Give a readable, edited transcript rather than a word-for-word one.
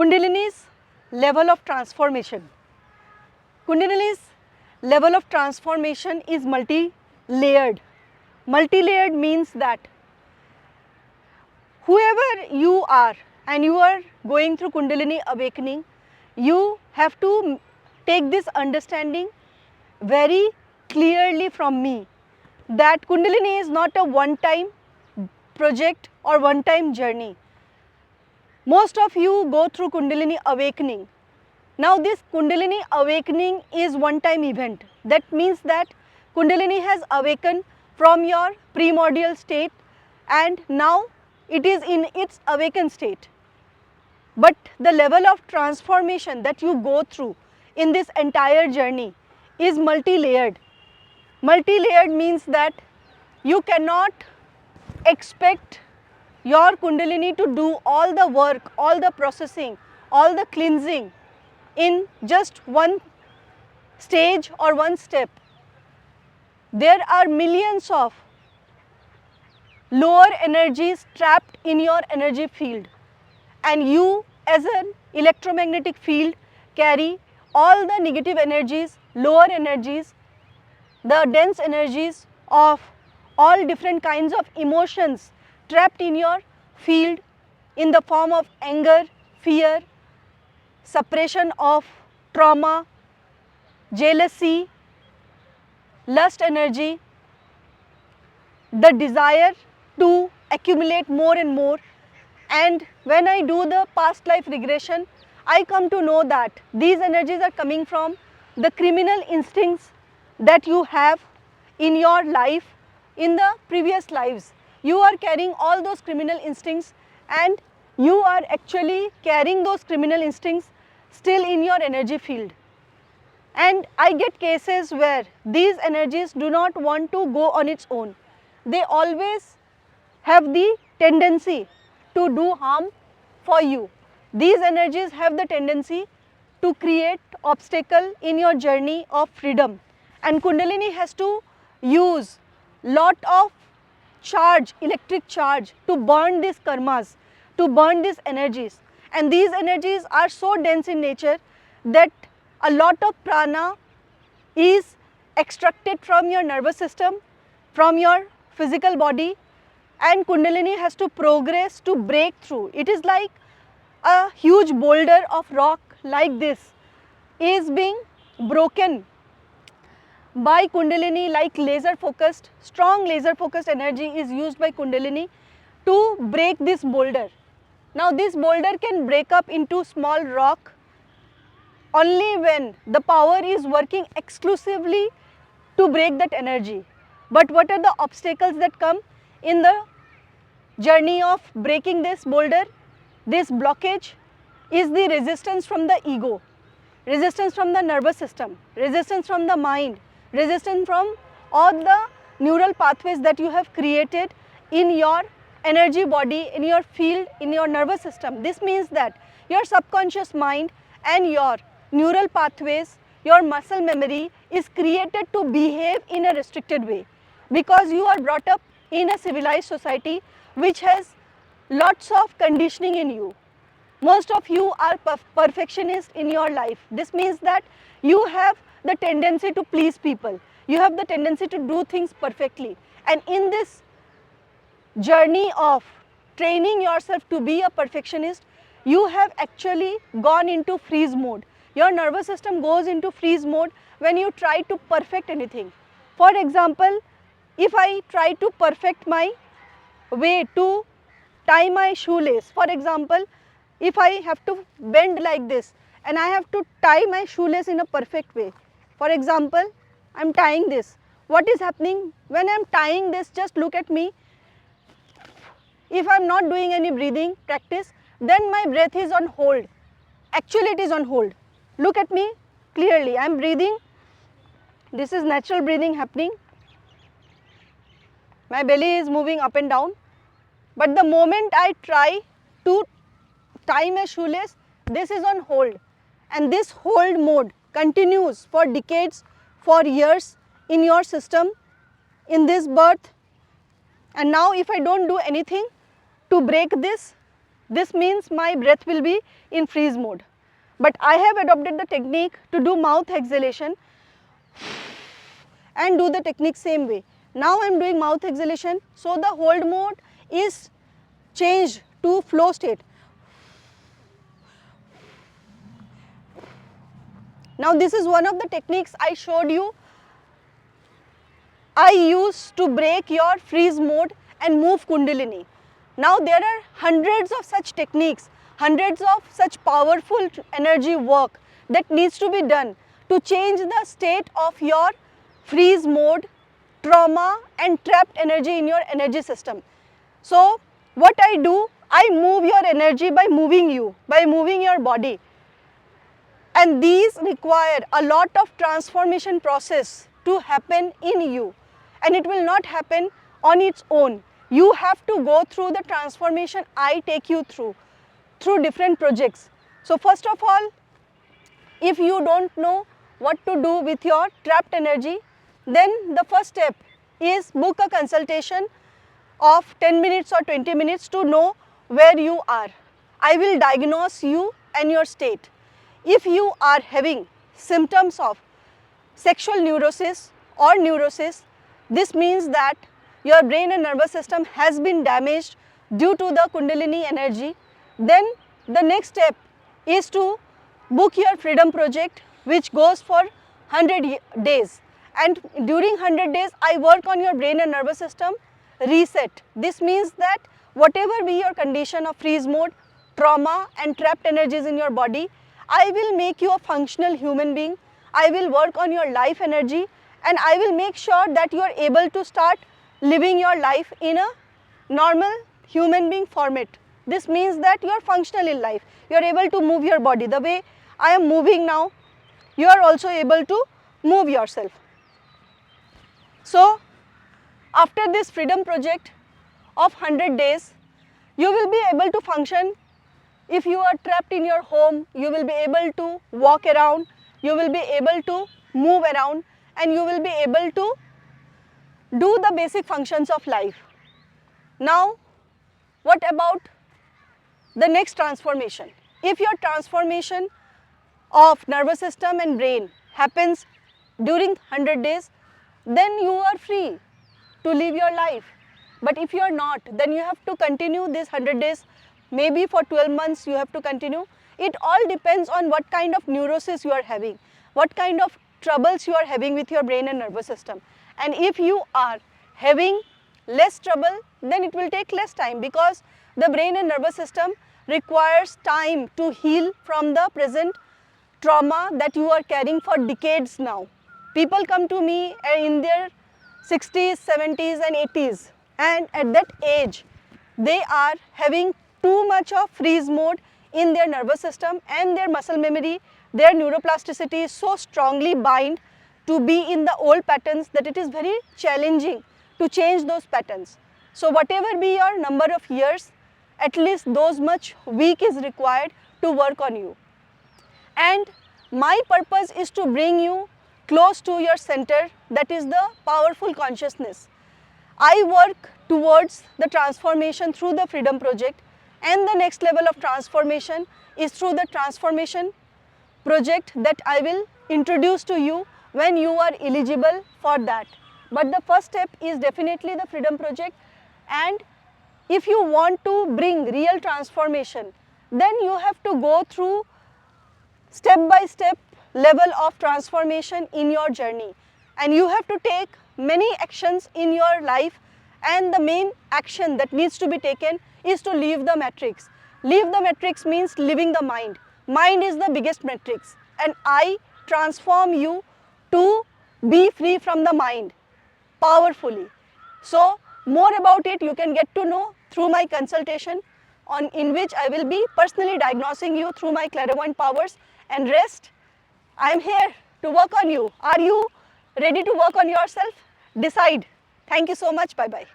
Kundalini's level of transformation. Kundalini's level of transformation is multi-layered. Multi-layered means that whoever you are and you are going through Kundalini awakening, you have to take this understanding very clearly from me that Kundalini is not a one-time project or one-time journey. Most of you go through Kundalini awakening. Now this Kundalini awakening is one-time event. That means that Kundalini has awakened from your primordial state and now it is in its awakened state. But the level of transformation that you go through in this entire journey is multi-layered. Multi-layered means that you cannot expect your Kundalini to do all the work, all the processing, all the cleansing in just one stage or one step. There are millions of lower energies trapped in your energy field, and you as an electromagnetic field carry all the negative energies, lower energies, the dense energies of all different kinds of emotions trapped in your field in the form of anger, fear, suppression of trauma, jealousy, lust energy, the desire to accumulate more and more. And when I do the past life regression, I come to know that these energies are coming from the criminal instincts that you have in your life in the previous lives. You are carrying all those criminal instincts and you are actually carrying those criminal instincts still in your energy field. And I get cases where these energies do not want to go on its own. They always have the tendency to do harm for you. These energies have the tendency to create obstacle in your journey of freedom. And Kundalini has to use lot of charge, electric charge, to burn these karmas, to burn these energies. And these energies are so dense in nature that a lot of prana is extracted from your nervous system, from your physical body, and Kundalini has to progress to break through. It is like a huge boulder of rock like this is being broken by Kundalini, like laser focused, strong laser focused energy is used by Kundalini to break this boulder. Now this boulder can break up into small rock only when the power is working exclusively to break that energy. But what are the obstacles that come in the journey of breaking this boulder? This blockage is the resistance from the ego, resistance from the nervous system, resistance from the mind, resistance from all the neural pathways that you have created in your energy body, in your field, in your nervous system. This means that your subconscious mind and your neural pathways, your muscle memory is created to behave in a restricted way because you are brought up in a civilized society which has lots of conditioning in you. Most of you are perfectionists in your life. This means that you have the tendency to please people. You have the tendency to do things perfectly. And in this journey of training yourself to be a perfectionist, you have actually gone into freeze mode. Your nervous system goes into freeze mode when you try to perfect anything. For example, if I try to perfect my way to tie my shoelace, for example, if I have to bend like this and I have to tie my shoelace in a perfect way. For example, I am tying this. What is happening when I am tying this? Just look at me. If I am not doing any breathing practice, then my breath is on hold. Actually it is on hold. Look at me clearly. I am breathing. This is natural breathing happening. My belly is moving up and down. But the moment I try to tie my shoelace, this is on hold. And this hold mode continues for decades, for years in your system, in this birth. And now if I don't do anything to break this, This means my breath will be in freeze mode. But I have adopted the technique to do mouth exhalation and do the technique same way. Now I am doing mouth exhalation, so the hold mode is changed to flow state. Now this is one of the techniques I showed you. I use to break your freeze mode and move Kundalini. Now there are hundreds of such techniques, hundreds of such powerful energy work that needs to be done to change the state of your freeze mode, trauma and trapped energy in your energy system. So what I do, I move your energy by moving you, by moving your body. And these require a lot of transformation process to happen in you, and it will not happen on its own. You have to go through the transformation I take you through different projects. So first of all, if you don't know what to do with your trapped energy, then the first step is book a consultation of 10 minutes or 20 minutes to know where you are. I will diagnose you and your state. If you are having symptoms of sexual neurosis or neurosis, this means that your brain and nervous system has been damaged due to the Kundalini energy. Then the next step is to book your freedom project, which goes for 100 days. And during 100 days, I work on your brain and nervous system reset. This means that whatever be your condition of freeze mode, trauma and trapped energies in your body, I will make you a functional human being. I will work on your life energy, and I will make sure that you are able to start living your life in a normal human being format. This means that you are functional in life. You are able to move your body. The way I am moving now, you are also able to move yourself. So after this freedom project of 100 days, you will be able to function. If you are trapped in your home, you will be able to walk around, you will be able to move around, and you will be able to do the basic functions of life. Now, what about the next transformation? If your transformation of nervous system and brain happens during 100 days, then you are free to live your life. But if you are not, then you have to continue this 100 days, maybe for 12 months you have to continue. It all depends on what kind of neurosis you are having, what kind of troubles you are having with your brain and nervous system. And if you are having less trouble, then it will take less time, because the brain and nervous system requires time to heal from the present trauma that you are carrying for decades now. People come to me in their 60s, 70s and 80s, and at that age they are having too much of freeze mode in their nervous system, and their muscle memory, their neuroplasticity is so strongly bind to be in the old patterns that it is very challenging to change those patterns. So whatever be your number of years, at least those much week is required to work on you. And my purpose is to bring you close to your center, that is the powerful consciousness. I work towards the transformation through the freedom project, and the next level of transformation is through the transformation project that I will introduce to you when you are eligible for that. But the first step is definitely the freedom project, and if you want to bring real transformation, then you have to go through step by step level of transformation in your journey, and you have to take many actions in your life, and the main action that needs to be taken is to leave the matrix. Leave the matrix means leaving the mind. Mind is the biggest matrix, and I transform you to be free from the mind powerfully. So more about it you can get to know through my consultation, in which I will be personally diagnosing you through my clairvoyant powers, and rest I am here to work on you. Are you ready to work on yourself? Decide. Thank you so much. Bye bye.